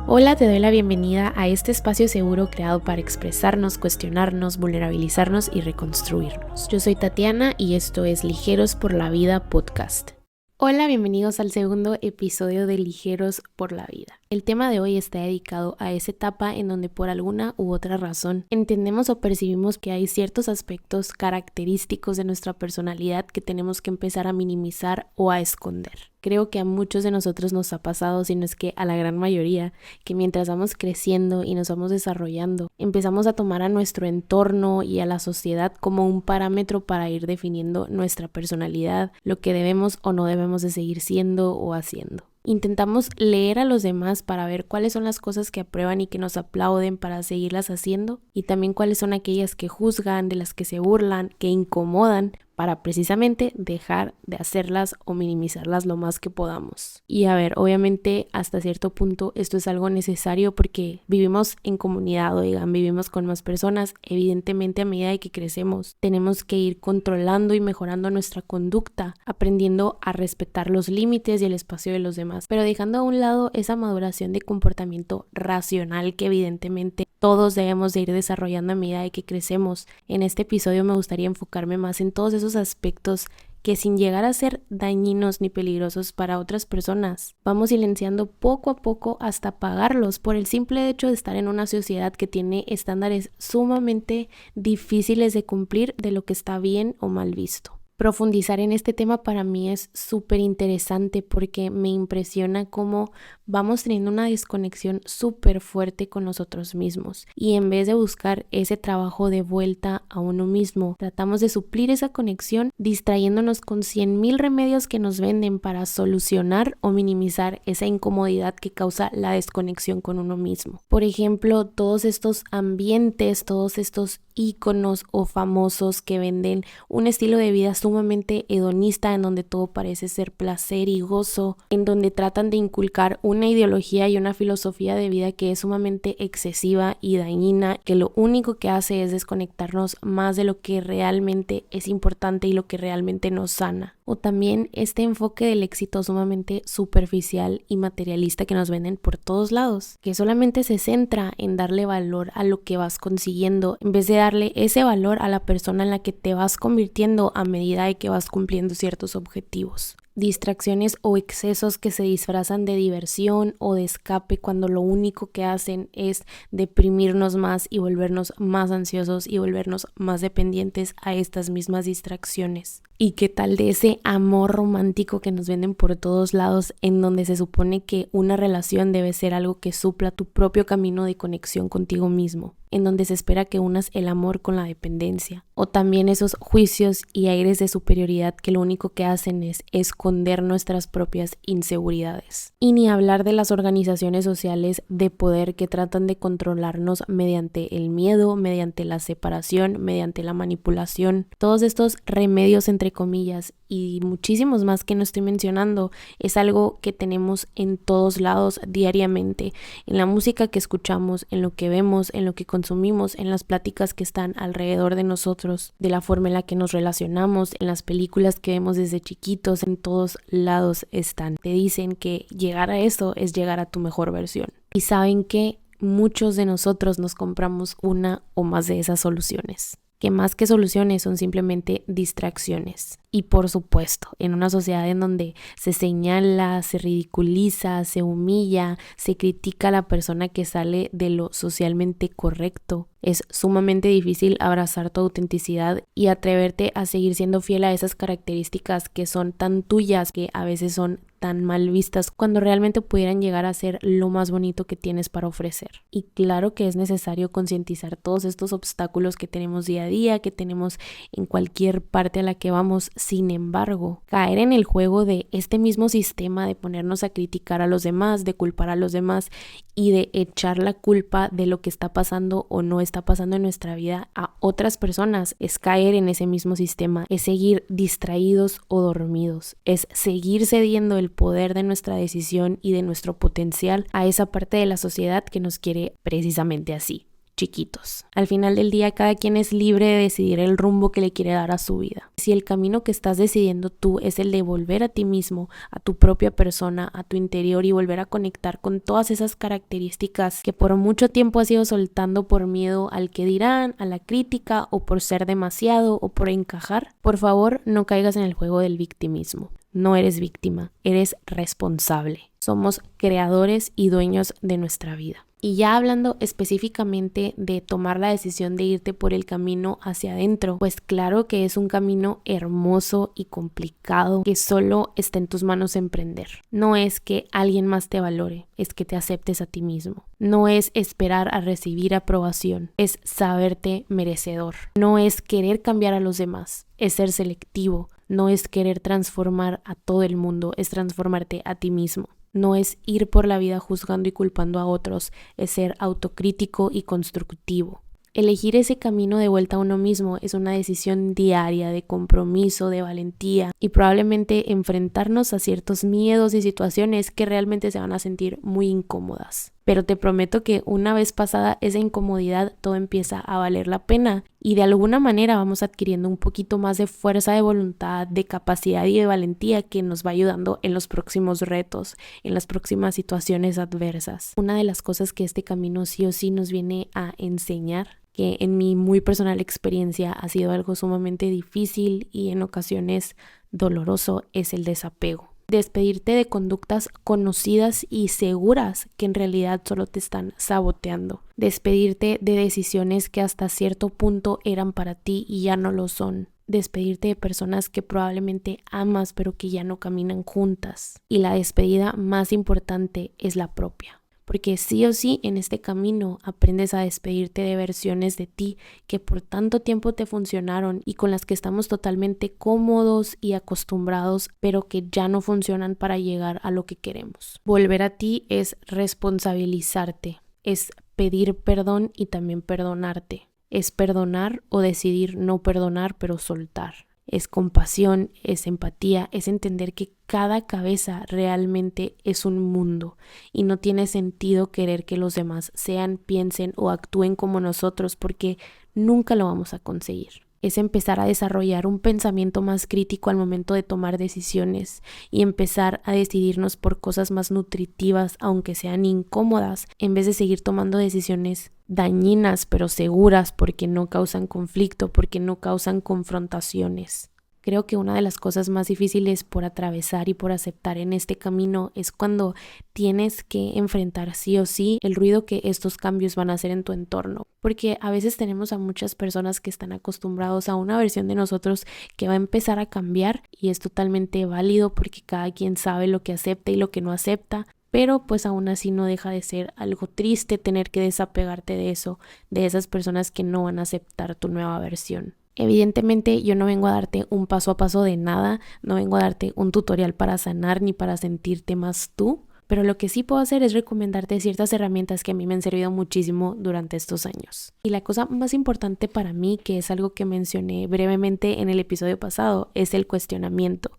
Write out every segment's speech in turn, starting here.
Hola, te doy la bienvenida a este espacio seguro creado para expresarnos, cuestionarnos, vulnerabilizarnos y reconstruirnos. Yo soy Tatiana y esto es Ligeros por la Vida Podcast. Hola, bienvenidos al segundo episodio de Ligeros por la Vida. El tema de hoy está dedicado a esa etapa en donde por alguna u otra razón entendemos o percibimos que hay ciertos aspectos característicos de nuestra personalidad que tenemos que empezar a minimizar o a esconder. Creo que a muchos de nosotros nos ha pasado, si no es que a la gran mayoría, que mientras vamos creciendo y nos vamos desarrollando, empezamos a tomar a nuestro entorno y a la sociedad como un parámetro para ir definiendo nuestra personalidad, lo que debemos o no debemos de seguir siendo o haciendo. Intentamos leer a los demás para ver cuáles son las cosas que aprueban y que nos aplauden para seguirlas haciendo, y también cuáles son aquellas que juzgan, de las que se burlan, que incomodan, para precisamente dejar de hacerlas o minimizarlas lo más que podamos. Y a ver, obviamente hasta cierto punto esto es algo necesario porque vivimos en comunidad, vivimos con más personas. Evidentemente a medida de que crecemos tenemos que ir controlando y mejorando nuestra conducta, aprendiendo a respetar los límites y el espacio de los demás, pero dejando a un lado esa maduración de comportamiento racional que evidentemente todos debemos de ir desarrollando a medida de que crecemos. En este episodio me gustaría enfocarme más en todos esos aspectos que, sin llegar a ser dañinos ni peligrosos para otras personas, vamos silenciando poco a poco hasta apagarlos por el simple hecho de estar en una sociedad que tiene estándares sumamente difíciles de cumplir de lo que está bien o mal visto. Profundizar en este tema para mí es súper interesante porque me impresiona cómo vamos teniendo una desconexión súper fuerte con nosotros mismos, y en vez de buscar ese trabajo de vuelta a uno mismo, tratamos de suplir esa conexión distrayéndonos con 100,000 remedios que nos venden para solucionar o minimizar esa incomodidad que causa la desconexión con uno mismo. Por ejemplo, todos estos ambientes, todos estos íconos o famosos que venden un estilo de vida sumamente hedonista, en donde todo parece ser placer y gozo, en donde tratan de inculcar una ideología y una filosofía de vida que es sumamente excesiva y dañina, que lo único que hace es desconectarnos más de lo que realmente es importante y lo que realmente nos sana. O también este enfoque del éxito sumamente superficial y materialista que nos venden por todos lados, que solamente se centra en darle valor a lo que vas consiguiendo, en vez de darle ese valor a la persona en la que te vas convirtiendo a medida de que vas cumpliendo ciertos objetivos. Distracciones o excesos que se disfrazan de diversión o de escape cuando lo único que hacen es deprimirnos más y volvernos más ansiosos y volvernos más dependientes a estas mismas distracciones. ¿Y qué tal de ese amor romántico que nos venden por todos lados, en donde se supone que una relación debe ser algo que supla tu propio camino de conexión contigo mismo, en donde se espera que unas el amor con la dependencia? O también esos juicios y aires de superioridad que lo único que hacen es esconder nuestras propias inseguridades. Y ni hablar de las organizaciones sociales de poder que tratan de controlarnos mediante el miedo, mediante la separación, mediante la manipulación. Todos estos remedios entre comillas y muchísimos más que no estoy mencionando es algo que tenemos en todos lados diariamente, en la música que escuchamos, en lo que vemos, en lo que consumimos, en las pláticas que están alrededor de nosotros, de la forma en la que nos relacionamos, en las películas que vemos desde chiquitos. En todos lados están. Te dicen que llegar a eso es llegar a tu mejor versión. Y saben que muchos de nosotros nos compramos una o más de esas soluciones, que más que soluciones son simplemente distracciones. Y por supuesto, en una sociedad en donde se señala, se ridiculiza, se humilla, se critica a la persona que sale de lo socialmente correcto, es sumamente difícil abrazar tu autenticidad y atreverte a seguir siendo fiel a esas características que son tan tuyas, que a veces son tan mal vistas, cuando realmente pudieran llegar a ser lo más bonito que tienes para ofrecer. Y claro que es necesario concientizar todos estos obstáculos que tenemos día a día, que tenemos en cualquier parte a la que vamos. Sin embargo, caer en el juego de este mismo sistema de ponernos a criticar a los demás, de culpar a los demás y de echar la culpa de lo que está pasando o no está pasando en nuestra vida a otras personas, es caer en ese mismo sistema, es seguir distraídos o dormidos, es seguir cediendo el poder de nuestra decisión y de nuestro potencial a esa parte de la sociedad que nos quiere precisamente así. chiquitos. Al final del día, cada quien es libre de decidir el rumbo que le quiere dar a su vida. Si el camino que estás decidiendo tú es el de volver a ti mismo, a tu propia persona, a tu interior y volver a conectar con todas esas características que por mucho tiempo has ido soltando por miedo al que dirán, a la crítica o por ser demasiado o por encajar, por favor no caigas en el juego del victimismo. No eres víctima, eres responsable. Somos creadores y dueños de nuestra vida. Y ya hablando específicamente de tomar la decisión de irte por el camino hacia adentro, pues claro que es un camino hermoso y complicado que solo está en tus manos emprender. No es que alguien más te valore, es que te aceptes a ti mismo. No es esperar a recibir aprobación, es saberte merecedor. No es querer cambiar a los demás, es ser selectivo. No es querer transformar a todo el mundo, es transformarte a ti mismo. No es ir por la vida juzgando y culpando a otros, es ser autocrítico y constructivo. Elegir ese camino de vuelta a uno mismo es una decisión diaria de compromiso, de valentía y probablemente enfrentarnos a ciertos miedos y situaciones que realmente se van a sentir muy incómodas. Pero te prometo que una vez pasada esa incomodidad, todo empieza a valer la pena y de alguna manera vamos adquiriendo un poquito más de fuerza de voluntad, de capacidad y de valentía que nos va ayudando en los próximos retos, en las próximas situaciones adversas. Una de las cosas que este camino sí o sí nos viene a enseñar, que en mi muy personal experiencia ha sido algo sumamente difícil y en ocasiones doloroso, es el desapego. Despedirte de conductas conocidas y seguras que en realidad solo te están saboteando. Despedirte de decisiones que hasta cierto punto eran para ti y ya no lo son. Despedirte de personas que probablemente amas pero que ya no caminan juntas. Y la despedida más importante es la propia. Porque sí o sí en este camino aprendes a despedirte de versiones de ti que por tanto tiempo te funcionaron y con las que estamos totalmente cómodos y acostumbrados, pero que ya no funcionan para llegar a lo que queremos. Volver a ti es responsabilizarte, es pedir perdón y también perdonarte, es perdonar o decidir no perdonar pero soltar. Es compasión, es empatía, es entender que cada cabeza realmente es un mundo y no tiene sentido querer que los demás sean, piensen o actúen como nosotros porque nunca lo vamos a conseguir. Es empezar a desarrollar un pensamiento más crítico al momento de tomar decisiones y empezar a decidirnos por cosas más nutritivas, aunque sean incómodas, en vez de seguir tomando decisiones dañinas pero seguras porque no causan conflicto, porque no causan confrontaciones. Creo que una de las cosas más difíciles por atravesar y por aceptar en este camino es cuando tienes que enfrentar sí o sí el ruido que estos cambios van a hacer en tu entorno. Porque a veces tenemos a muchas personas que están acostumbrados a una versión de nosotros que va a empezar a cambiar y es totalmente válido porque cada quien sabe lo que acepta y lo que no acepta. Pero pues aún así no deja de ser algo triste tener que desapegarte de eso, de esas personas que no van a aceptar tu nueva versión. Evidentemente yo no vengo a darte un paso a paso de nada, no vengo a darte un tutorial para sanar ni para sentirte más tú, pero lo que sí puedo hacer es recomendarte ciertas herramientas que a mí me han servido muchísimo durante estos años. Y la cosa más importante para mí, que es algo que mencioné brevemente en el episodio pasado, es el cuestionamiento.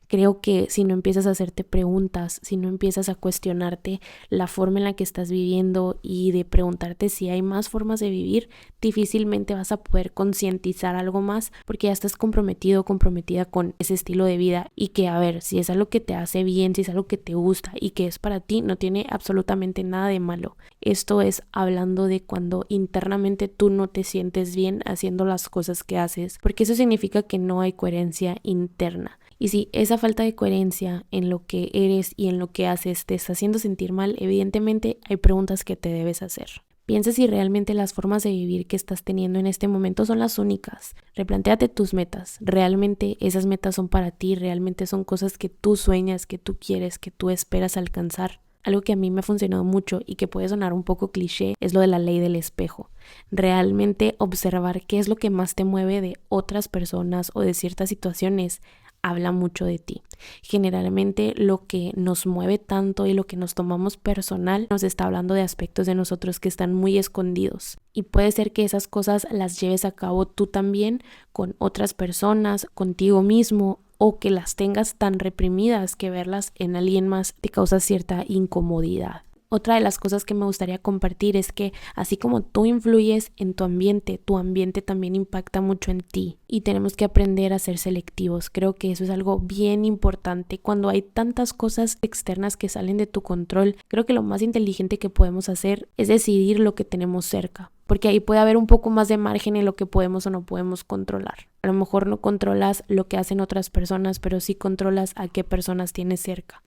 Creo que si no empiezas a hacerte preguntas, si no empiezas a cuestionarte la forma en la que estás viviendo y de preguntarte si hay más formas de vivir, difícilmente vas a poder concientizar algo más porque ya estás comprometido o comprometida con ese estilo de vida y que, a ver, si es algo que te hace bien, si es algo que te gusta y que es para ti, no tiene absolutamente nada de malo. Esto es hablando de cuando internamente tú no te sientes bien haciendo las cosas que haces, porque eso significa que no hay coherencia interna. Y si esa falta de coherencia en lo que eres y en lo que haces te está haciendo sentir mal, evidentemente hay preguntas que te debes hacer. Piensa si realmente las formas de vivir que estás teniendo en este momento son las únicas. Replantéate tus metas. ¿Realmente esas metas son para ti? ¿Realmente son cosas que tú sueñas, que tú quieres, que tú esperas alcanzar? Algo que a mí me ha funcionado mucho y que puede sonar un poco cliché es lo de la ley del espejo. Realmente observar qué es lo que más te mueve de otras personas o de ciertas situaciones habla mucho de ti. Generalmente lo que nos mueve tanto y lo que nos tomamos personal nos está hablando de aspectos de nosotros que están muy escondidos. Y puede ser que esas cosas las lleves a cabo tú también con otras personas, contigo mismo, o que las tengas tan reprimidas que verlas en alguien más te causa cierta incomodidad. Otra de las cosas que me gustaría compartir es que así como tú influyes en tu ambiente también impacta mucho en ti y tenemos que aprender a ser selectivos. Creo que eso es algo bien importante. Cuando hay tantas cosas externas que salen de tu control, creo que lo más inteligente que podemos hacer es decidir lo que tenemos cerca, porque ahí puede haber un poco más de margen en lo que podemos o no podemos controlar. A lo mejor no controlas lo que hacen otras personas, pero sí controlas a qué personas tienes cerca.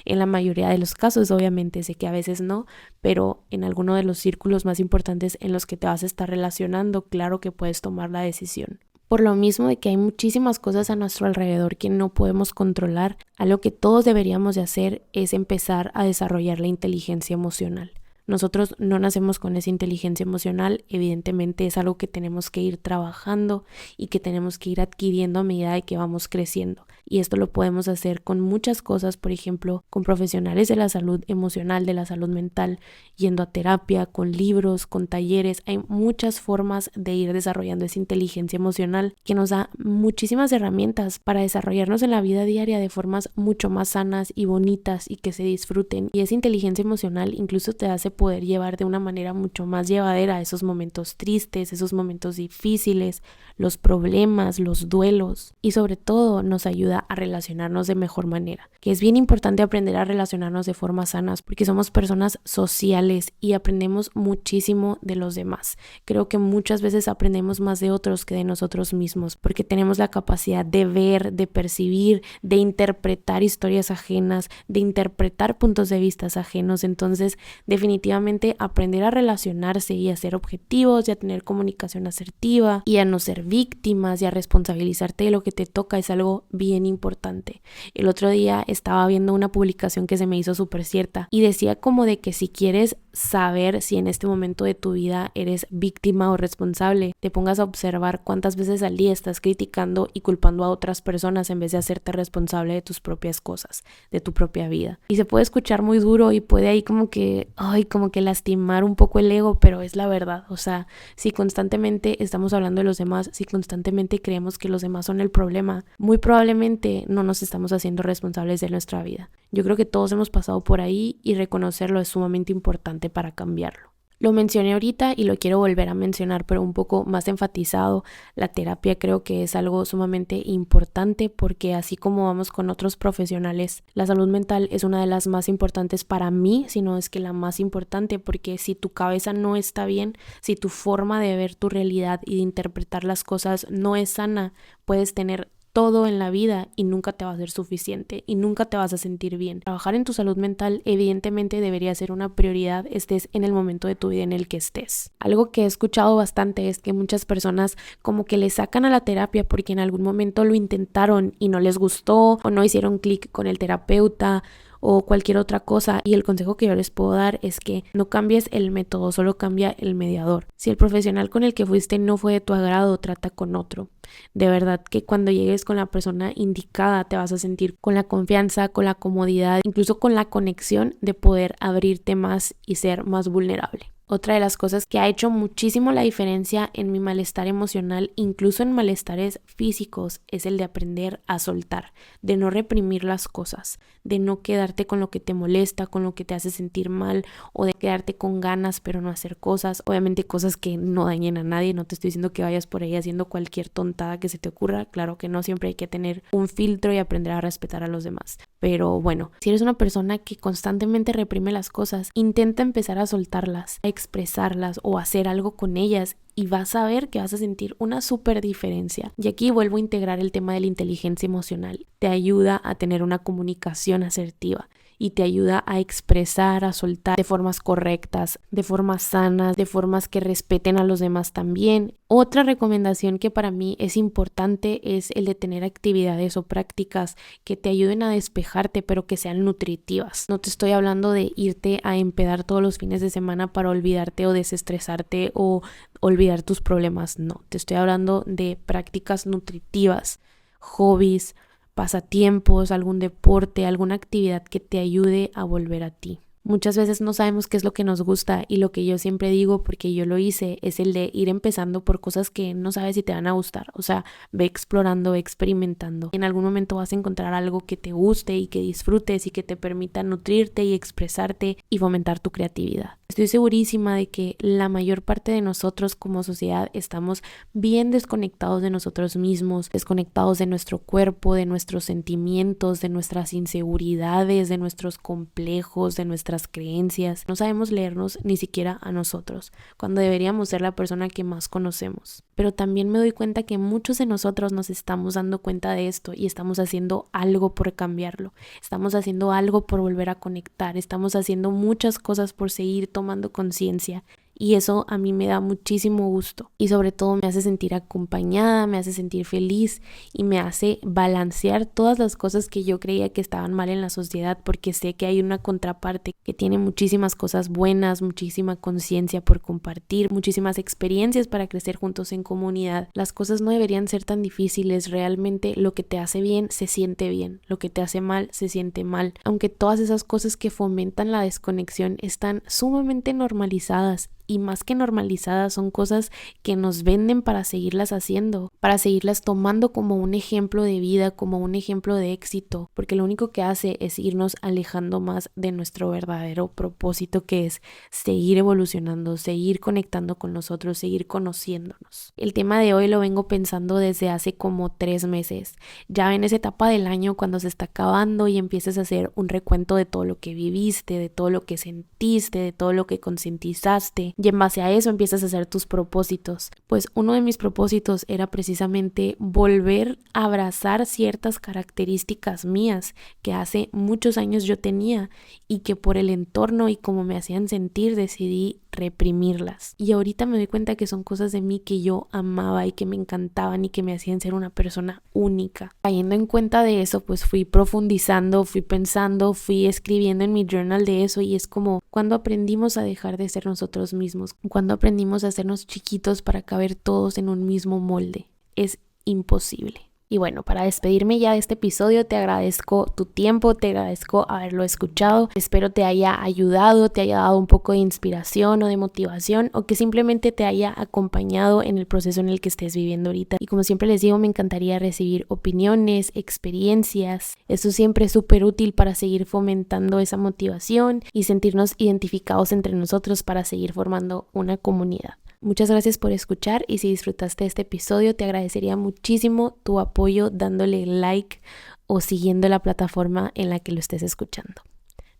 En la mayoría de los casos, obviamente, sé que a veces no, pero en alguno de los círculos más importantes en los que te vas a estar relacionando, claro que puedes tomar la decisión. Por lo mismo de que hay muchísimas cosas a nuestro alrededor que no podemos controlar, algo que todos deberíamos de hacer es empezar a desarrollar la inteligencia emocional. Nosotros no nacemos con esa inteligencia emocional, evidentemente es algo que tenemos que ir trabajando y que tenemos que ir adquiriendo a medida de que vamos creciendo. Y esto lo podemos hacer con muchas cosas, por ejemplo, con profesionales de la salud emocional, de la salud mental, yendo a terapia, con libros, con talleres. Hay muchas formas de ir desarrollando esa inteligencia emocional que nos da muchísimas herramientas para desarrollarnos en la vida diaria de formas mucho más sanas y bonitas y que se disfruten. Y esa inteligencia emocional incluso te hace poder llevar de una manera mucho más llevadera esos momentos tristes, esos momentos difíciles, los problemas, los duelos, y sobre todo nos ayuda a relacionarnos de mejor manera, que es bien importante aprender a relacionarnos de formas sanas porque somos personas sociales y aprendemos muchísimo de los demás. Creo que muchas veces aprendemos más de otros que de nosotros mismos porque tenemos la capacidad de ver, de percibir, de interpretar historias ajenas, de interpretar puntos de vista ajenos. Entonces, definitivamente aprender a relacionarse y a ser objetivos y a tener comunicación asertiva y a no ser víctimas y a responsabilizarte de lo que te toca es algo bien importante. El otro día estaba viendo una publicación que se me hizo súper cierta y decía como de que si quieres saber si en este momento de tu vida eres víctima o responsable, te pongas a observar cuántas veces al día estás criticando y culpando a otras personas en vez de hacerte responsable de tus propias cosas, de tu propia vida. Y se puede escuchar muy duro y puede ahí como que lastimar un poco el ego, pero es la verdad. O sea, si constantemente estamos hablando de los demás, si constantemente creemos que los demás son el problema, muy probablemente no nos estamos haciendo responsables de nuestra vida. Yo creo que todos hemos pasado por ahí y reconocerlo es sumamente importante para cambiarlo. Lo mencioné ahorita y lo quiero volver a mencionar, pero un poco más enfatizado. La terapia creo que es algo sumamente importante porque así como vamos con otros profesionales, la salud mental es una de las más importantes para mí, si no es que la más importante, porque si tu cabeza no está bien, si tu forma de ver tu realidad y de interpretar las cosas no es sana, puedes tener todo en la vida y nunca te va a ser suficiente y nunca te vas a sentir bien. Trabajar en tu salud mental evidentemente debería ser una prioridad, estés en el momento de tu vida en el que estés. Algo que he escuchado bastante es que muchas personas como que le sacan a la terapia porque en algún momento lo intentaron y no les gustó o no hicieron clic con el terapeuta o cualquier otra cosa, y el consejo que yo les puedo dar es que no cambies el método, solo cambia el mediador. Si el profesional con el que fuiste no fue de tu agrado, trata con otro. De verdad que cuando llegues con la persona indicada te vas a sentir con la confianza, con la comodidad, incluso con la conexión de poder abrirte más y ser más vulnerable. Otra de las cosas que ha hecho muchísimo la diferencia en mi malestar emocional, incluso en malestares físicos, es el de aprender a soltar, de no reprimir las cosas, de no quedarte con lo que te molesta, con lo que te hace sentir mal, o de quedarte con ganas pero no hacer cosas, obviamente cosas que no dañen a nadie. No te estoy diciendo que vayas por ahí haciendo cualquier tontada que se te ocurra, claro que no, siempre hay que tener un filtro y aprender a respetar a los demás. Pero bueno, si eres una persona que constantemente reprime las cosas, intenta empezar a soltarlas, a expresarlas o hacer algo con ellas y vas a ver que vas a sentir una súper diferencia. Y aquí vuelvo a integrar el tema de la inteligencia emocional. Te ayuda a tener una comunicación asertiva y te ayuda a expresar, a soltar de formas correctas, de formas sanas, de formas que respeten a los demás también. Otra recomendación que para mí es importante es el de tener actividades o prácticas que te ayuden a despejarte, pero que sean nutritivas. No te estoy hablando de irte a empedar todos los fines de semana para olvidarte o desestresarte o olvidar tus problemas. No, te estoy hablando de prácticas nutritivas, hobbies, pasatiempos, algún deporte, alguna actividad que te ayude a volver a ti. Muchas veces no sabemos qué es lo que nos gusta y lo que yo siempre digo, porque yo lo hice, es el de ir empezando por cosas que no sabes si te van a gustar. O sea, ve explorando, ve experimentando. En algún momento vas a encontrar algo que te guste y que disfrutes y que te permita nutrirte y expresarte y fomentar tu creatividad. Estoy segurísima de que la mayor parte de nosotros como sociedad estamos bien desconectados de nosotros mismos, desconectados de nuestro cuerpo, de nuestros sentimientos, de nuestras inseguridades, de nuestros complejos, de nuestras creencias. No sabemos leernos ni siquiera a nosotros, cuando deberíamos ser la persona que más conocemos. Pero también me doy cuenta que muchos de nosotros nos estamos dando cuenta de esto y estamos haciendo algo por cambiarlo. Estamos haciendo algo por volver a conectar. Estamos haciendo muchas cosas por seguir tomando conciencia. Y eso a mí me da muchísimo gusto y sobre todo me hace sentir acompañada, me hace sentir feliz y me hace balancear todas las cosas que yo creía que estaban mal en la sociedad, porque sé que hay una contraparte que tiene muchísimas cosas buenas, muchísima conciencia por compartir, muchísimas experiencias para crecer juntos en comunidad. Las cosas no deberían ser tan difíciles, realmente lo que te hace bien se siente bien, lo que te hace mal se siente mal, aunque todas esas cosas que fomentan la desconexión están sumamente normalizadas. Y más que normalizadas, son cosas que nos venden para seguirlas haciendo, para seguirlas tomando como un ejemplo de vida, como un ejemplo de éxito, porque lo único que hace es irnos alejando más de nuestro verdadero propósito, que es seguir evolucionando, seguir conectando con nosotros, seguir conociéndonos. El tema de hoy lo vengo pensando desde hace como 3 meses. Ya en esa etapa del año cuando se está acabando y empiezas a hacer un recuento de todo lo que viviste, de todo lo que sentiste, de todo lo que concientizaste. Y en base a eso empiezas a hacer tus propósitos. Pues uno de mis propósitos era precisamente volver a abrazar ciertas características mías que hace muchos años yo tenía y que por el entorno y como me hacían sentir decidí reprimirlas. Y ahorita me doy cuenta que son cosas de mí que yo amaba y que me encantaban y que me hacían ser una persona única. Cayendo en cuenta de eso, pues fui profundizando, fui pensando, fui escribiendo en mi journal de eso, y es como cuando aprendimos a dejar de ser nosotros mismos, cuando aprendimos a hacernos chiquitos para caber todos en un mismo molde. Es imposible. Y bueno, para despedirme ya de este episodio, te agradezco tu tiempo, te agradezco haberlo escuchado. Espero te haya ayudado, te haya dado un poco de inspiración o de motivación, o que simplemente te haya acompañado en el proceso en el que estés viviendo ahorita. Y como siempre les digo, me encantaría recibir opiniones, experiencias. Esto siempre es súper útil para seguir fomentando esa motivación y sentirnos identificados entre nosotros para seguir formando una comunidad. Muchas gracias por escuchar, y si disfrutaste este episodio te agradecería muchísimo tu apoyo dándole like o siguiendo la plataforma en la que lo estés escuchando.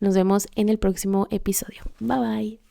Nos vemos en el próximo episodio. Bye bye.